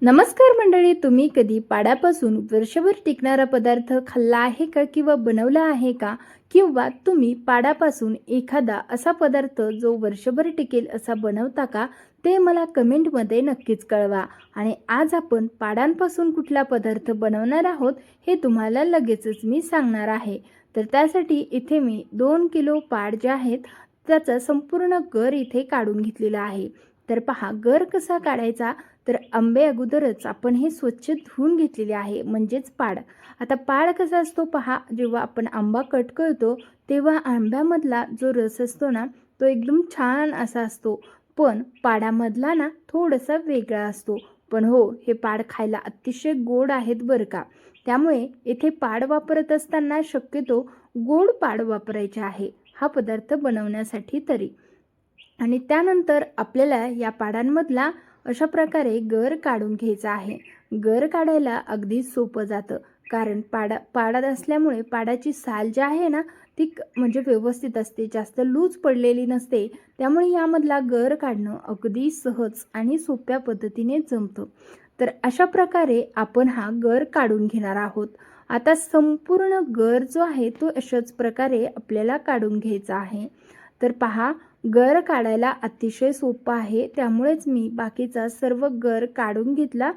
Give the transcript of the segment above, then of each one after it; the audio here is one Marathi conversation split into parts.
नमस्कार मंडळी, तुम्ही कधी पाडापासून वर्षभर टिकणारा पदार्थ खाल्ला आहे का किंवा बनवला आहे का? किंवा तुम्ही पाडापासून एखादा असा पदार्थ जो वर्षभर टिकेल असा बनवता का? ते मला कमेंटमध्ये नक्कीच कळवा. आणि आज आपण पाडांपासून कुठला पदार्थ बनवणार आहोत हे तुम्हाला लगेचच मी सांगणार आहे. तर त्यासाठी इथे मी 2 किलो पाड जे आहेत त्याचा संपूर्ण गर इथे काढून घेतलेला आहे. तर पहा, गर कसा काढायचा, तर आंबे अगोदरच आपण हे स्वच्छ धुवून घेतलेले आहे, म्हणजेच पाड. आता पाड कसा असतो पहा, जेव्हा आपण आंबा कट करतो तेव्हा आंब्यामधला जो रस असतो ना, तो एकदम छान असा असतो. पण पाडामधला ना थोडासा वेगळा असतो. पण हो, हे पाड खायला अतिशय गोड आहेत बरं का. त्यामुळे इथे पाड वापरत असताना शक्यतो गोड पाड वापरायचे आहे हा पदार्थ बनवण्यासाठी तरी. आणि त्यानंतर आपल्याला या पाडांमधला अशा प्रकारे गर काढून घ्यायचा आहे. गर काढायला अगदी सोपं जातं, कारण पाडात असल्यामुळे पाडाची साल जी आहे ना ती म्हणजे व्यवस्थित असते, जास्त लूज पडलेली नसते. त्यामुळे यामधला गर काढणं अगदी सहज आणि सोप्या पद्धतीने जमतं. तर अशा प्रकारे आपण हा गर काढून घेणार आहोत. आता संपूर्ण गर जो आहे तो अशाच प्रकारे आपल्याला काढून घ्यायचा आहे. तर पहा, गर काढायला अतिशय सोपं आहे, त्यामुळेच मी बाकीचा सर्व गर काढून घेतला.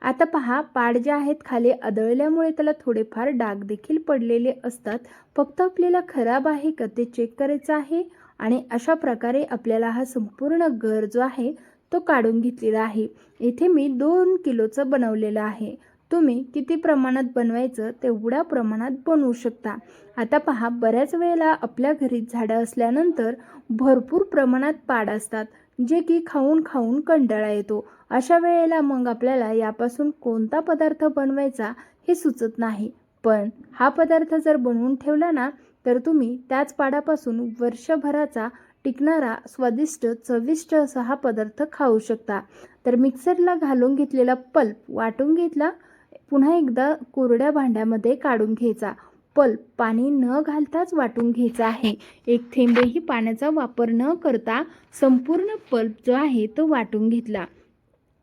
आता पहा, पाड जे आहेत खाली आदळल्यामुळे त्याला थोडेफार डाग देखील पडलेले असतात. फक्त आपल्याला खराब आहे का ते चेक करायचं आहे. आणि अशा प्रकारे आपल्याला हा संपूर्ण गर जो आहे तो काढून घेतलेला आहे. इथे मी 2 किलोचं बनवलेलं आहे. तुम्ही किती प्रमाणात बनवायचं तेवढ्या प्रमाणात बनवू शकता. आता पहा, बऱ्याच वेळेला आपल्या घरी झाडं असल्यानंतर भरपूर प्रमाणात पाड असतात, जे की खाऊन खाऊन कंटाळा येतो. अशा वेळेला मग आपल्याला यापासून कोणता पदार्थ बनवायचा हे सुचत नाही. पण हा पदार्थ जर बनवून ठेवला ना, तर तुम्ही त्याच पाडापासून वर्षभराचा टिकणारा स्वादिष्ट चविष्ट असा हा पदार्थ खाऊ शकता. तर मिक्सरला घालून घेतलेला पल्प वाटून घेतला. पुन्हा एकदा कोरड्या भांड्यामध्ये काढून घ्यायचा. पल्प पाणी न घालताच वाटून घ्यायचा आहे. एक थेंबही पाण्याचा वापर न करता संपूर्ण पल्प जो आहे तो वाटून घेतला.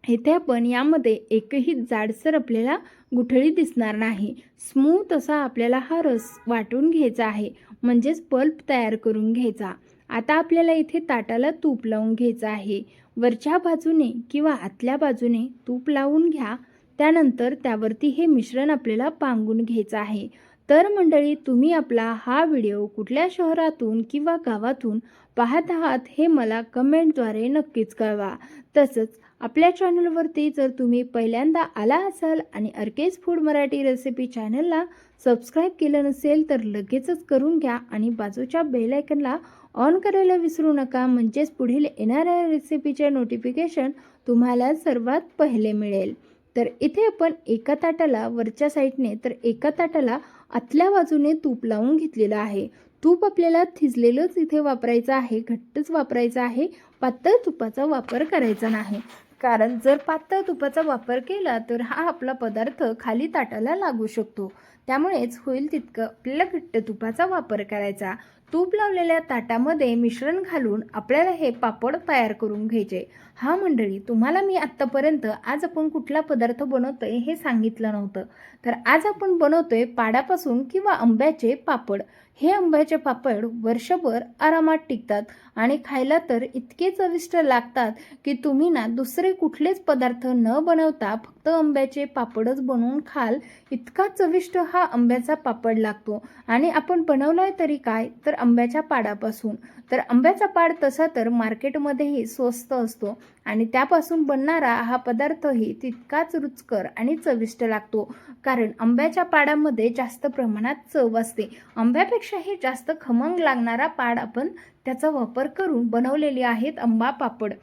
इथे आपण यामध्ये एकही जाडसर आपल्याला गुठळी दिसणार नाही. स्मूथ असा आपल्याला हा रस वाटून घ्यायचा आहे, म्हणजेच पल्प तयार करून घ्यायचा. आता आपल्याला इथे ताटाला तूप लावून घ्यायचं आहे. वरच्या बाजूने किंवा आतल्या बाजूने तूप लावून घ्या. त्यानंतर त्यावरती हे मिश्रण आपल्याला पांगून घ्यायचं आहे. तर मंडळी, तुम्ही आपला हा व्हिडिओ कुठल्या शहरातून किंवा गावातून पाहत आहात हे मला कमेंटद्वारे नक्कीच कळवा. तसंच आपल्या चॅनलवरती जर तुम्ही पहिल्यांदा आला असाल आणि अर्केज फूड मराठी रेसिपी चॅनलला सबस्क्राईब केलं नसेल तर लगेचच करून घ्या आणि बाजूच्या बेल आयकनला ऑन करायला विसरू नका, म्हणजेच पुढील येणाऱ्या रेसिपीचे नोटिफिकेशन तुम्हाला सर्वात पहिले मिळेल. तर इथे आपण एका ताटाला वरच्या साईडने तर एका ताटाला आतल्या बाजूने तूप लावून घेतलेलं आहे. तूप आपल्याला थिजलेलंच इथे वापरायचं आहे, घट्टच वापरायचं आहे. पातळ तुपाचा वापर करायचा नाही, कारण जर पातळ तुपाचा वापर केला तर हा आपला पदार्थ खाली ताटाला लागू शकतो. त्यामुळेच होईल तितकं आपल्याला घट्ट तुपाचा वापर करायचा. तूप लावलेल्या ताटामध्ये मिश्रण घालून आपल्याला हे पापड तयार करून घ्यायचे. हा मंडळी, तुम्हाला मी आत्तापर्यंत आज आपण कुठला पदार्थ बनवतोय हे सांगितलं नव्हतं. तर आज आपण बनवतोय पाडापासून किंवा आंब्याचे पापड. हे आंब्याचे पापड वर्षभर आरामात टिकतात आणि खायला तर इतके चविष्ट लागतात की तुम्ही ना दुसरे कुठलेच पदार्थ न बनवता फक्त आंब्याचे पापडच बनवून खाल, इतका चविष्ट हा आंब्याचा पापड लागतो. आणि आपण बनवलाय तरी काय, तर आंब्याच्या पाडापासून. तर आंब्याचा पाड तसा तर मार्केटमध्येही स्वस्त असतो आणि त्यापासून बनणारा हा पदार्थही तितकाच रुचकर आणि चविष्ट लागतो, कारण आंब्याच्या पाडामध्ये जास्त प्रमाणात चव असते. आंब्यापेक्षाही जास्त खमंग लागणारा पाड आपण त्याचा वापर करून बनवलेले आहेत आंबा पापड.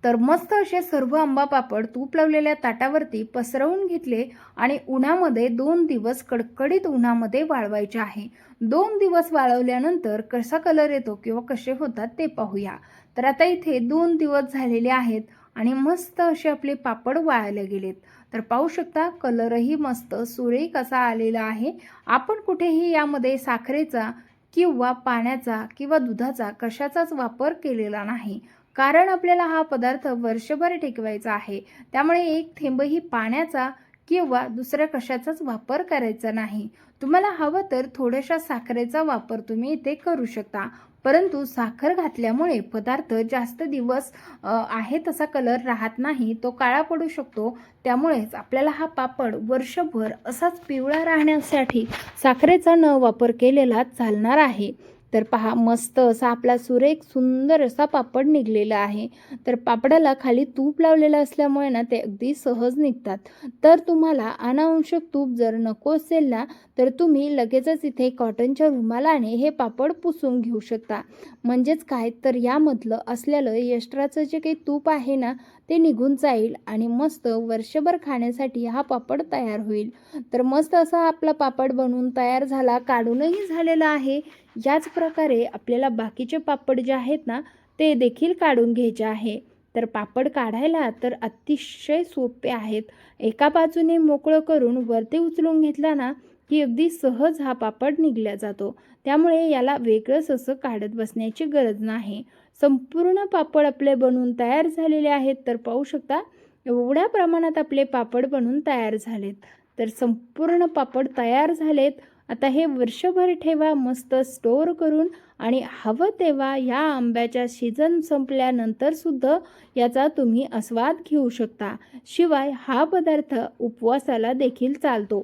तर मस्त असे सर्व आंबा पापड तूप लावलेल्या ताटावरती पसरवून घेतले आणि उन्हामध्ये 2 दिवस कडकडीत उन्हामध्ये वाळवायचे आहे. 2 दिवस वाळवल्यानंतर कसा कलर येतो किंवा कसे होतात ते पाहूया. तर आता इथे 2 दिवस झालेले आहेत आणि मस्त असे आपले पापड वाळले गेलेत. तर पाहू शकता, कलरही मस्त सुरेख असा आलेला आहे. आपण कुठेही यामध्ये साखरेचा किंवा पाण्याचा किंवा दुधाचा कशाचाच वापर केलेला नाही, कारण आपल्याला हा पदार्थ वर्षभर टिकवायचा आहे. त्यामुळे एक थेंबही पाण्याचा किंवा दुसऱ्या कशाचाच वापर करायचा नाही. तुम्हाला हवं तर थोड्याशा साखरेचा वापर तुम्ही इथे करू शकता. परंतु साखर घातल्यामुळे पदार्थ जास्त दिवस आहे तसा कलर राहत नाही, तो काळा पडू शकतो. त्यामुळेच आपल्याला हा पापड वर्षभर असाच पिवळा राहण्यासाठी साखरेचा न वापर केलेला चालणार आहे. तर पहा, मस्त असा आपला सुरेख सुंदर असा पापड निघलेला आहे. तर पापडाला खाली तूप लावलेलं असल्यामुळे ना ते अगदी सहज निघतात. तर तुम्हाला अनावश्यक तूप जर नको असेल ना, तर तुम्ही लगेचच इथे कॉटनच्या रुमालाने हे पापड पुसून घेऊ शकता. म्हणजेच काय, तर यामधलं असलेलं एक्स्ट्राचं जे काही तूप आहे ना, ते निघून जाईल आणि मस्त वर्षभर खाण्यासाठी हा पापड तयार होईल. तर मस्त असा आपला पापड बनवून तयार झाला, काढूनही झालेला आहे. याच प्रकारे आपल्याला बाकीचे पापड जे आहेत ना, ते देखील काढून घ्यायचे आहे. तर पापड काढायला तर अतिशय सोपे आहेत. एका बाजूने मोकळं करून वरती उचलून घेतला ना, की अगदी सहज हा पापड निघला जातो. त्यामुळे याला वेगळंच असं काढत बसण्याची गरज नाही. संपूर्ण पापड आपले बनवून तयार झालेले आहेत. तर पाहू शकता, एवढ्या प्रमाणात आपले पापड बनवून तयार झालेत. तर संपूर्ण पापड तयार झालेत. आता हे वर्षभर ठेवा मस्त स्टोअर करून आणि हवं तेव्हा या आंब्याच्या सीझन संपल्यानंतर सुद्धा याचा तुम्ही आस्वाद घेऊ शकता. शिवाय हा पदार्थ उपवासाला देखील चालतो.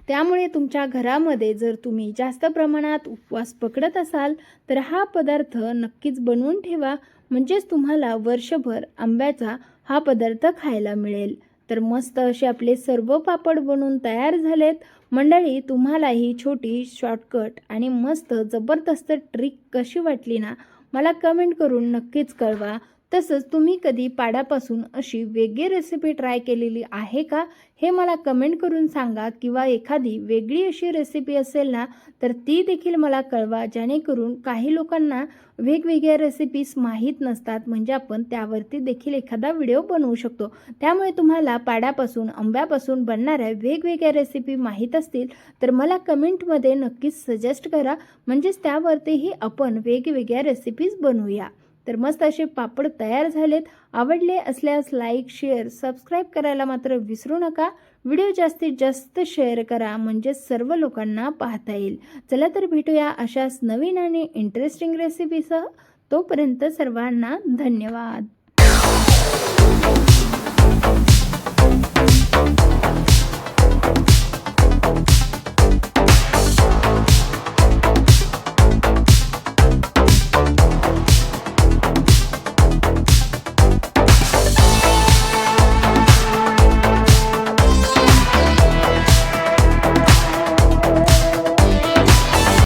त्यामुळे तुमच्या घरामध्ये जर तुम्ही जास्त प्रमाणात उपवास पकडत असाल तर हा पदार्थ नक्कीच बनवून ठेवा. म्हणजेच तुम्हाला वर्षभर आंब्याचा हा पदार्थ खायला मिळेल. तर मस्त असे आपले सर्व पापड बनवून तयार झालेत. मंडळी, तुम्हाला ही छोटी शॉर्टकट आणि मस्त जबरदस्त ट्रिक कशी वाटली ना, मला कमेंट करून नक्कीच कळवा. तसंच तुम्ही कधी पाडापासून अशी वेगळी रेसिपी ट्राय केलेली आहे का, हे मला कमेंट करून सांगा. किंवा एखादी वेगळी अशी रेसिपी असेल ना, तर ती देखील मला कळवा. जेणेकरून काही लोकांना वेगवेगळ्या रेसिपीज माहीत नसतात, म्हणजे आपण त्यावरती देखील एखादा व्हिडिओ बनवू शकतो. त्यामुळे तुम्हाला पाडापासून आंब्यापासून बनणाऱ्या वेगवेगळ्या रेसिपी माहीत असतील तर मला कमेंटमध्ये नक्कीच सजेस्ट करा. म्हणजेच त्यावरतीही आपण वेगवेगळ्या रेसिपीज बनवूया. तर मस्त असे पापड तयार झालेत. आवडले असल्यास लाईक, शेअर, सबस्क्राईब करायला मात्र विसरू नका. व्हिडिओ जास्तीत जास्त शेअर करा, म्हणजे सर्व लोकांना पाहता येईल. चला तर भेटूया अशाच नवीन आणि इंटरेस्टिंग रेसिपीसह. तोपर्यंत सर्वांना धन्यवाद.